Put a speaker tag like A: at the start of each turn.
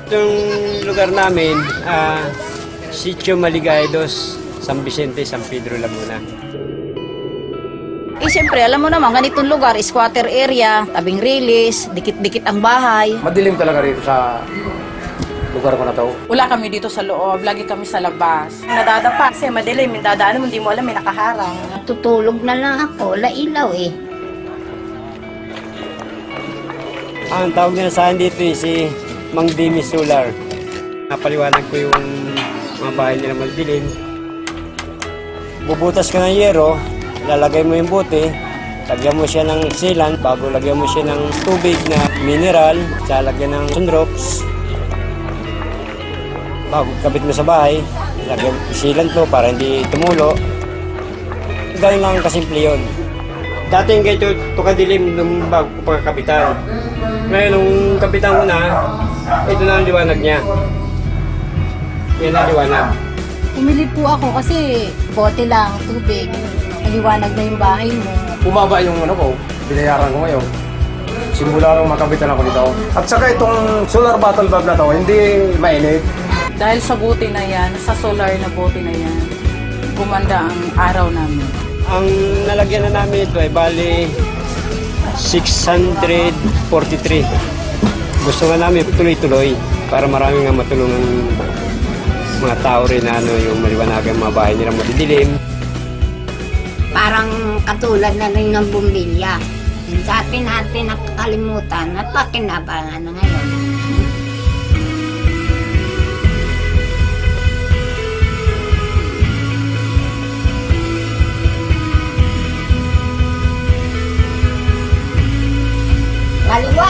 A: Itong lugar namin, Sitio Maligay Dos, San Vicente, San Pedro Lamuna.
B: Siyempre, alam mo naman, ganitong lugar, squatter area, tabing release, dikit-dikit ang bahay.
C: Madilim talaga rito sa lugar ko na to.
D: Wala kami dito sa loob, lagi kami sa labas. Nadadapa kasi madilim, yung dadaan mo, hindi mo alam, may nakaharang.
E: Tutulog na lang ako, wala ilaw eh.
A: Ang tawag nila sa akin dito si Mang Dimi Solar. Napaliwanag ko yung mga bahay nila madilim. Bubutas ka ng yero, lalagay mo yung bote, lagyan mo siya ng sealant, bago lagyan mo siya ng tubig na mineral, lalagyan ng sunrops. Bago kabit mo sa bahay, lagyan sealant mo para hindi tumulo. Ganun lang kasimple yun. Dati yung ganito, ito kadilim nung bago ko pagkakapitan. Ngayon, nung kapitan ko na, ito na ang liwanag niya. Yan ang liwanag.
E: Umili po ako kasi bote lang, tubig. Maliwanag na yung bahay mo.
C: Bumaba yung ano ko, binayaran ko ngayon. Simula nung makabitan ako dito. At saka itong solar bottle valve na to, hindi mainit.
D: Dahil sa buti na yan, sa solar na buti na yan, gumanda ang araw namin.
A: Ang nalagyan na namin ito ay bali 643. Gusto nga namin tuloy-tuloy para marami nga matulungan mga tao rin na yung maliwanagan mga bahay nila madidilim.
E: Parang katulad na rin ng bumbilya. Dati natin nakakalimutan at pakinabangan na ngayon. Kaliwa!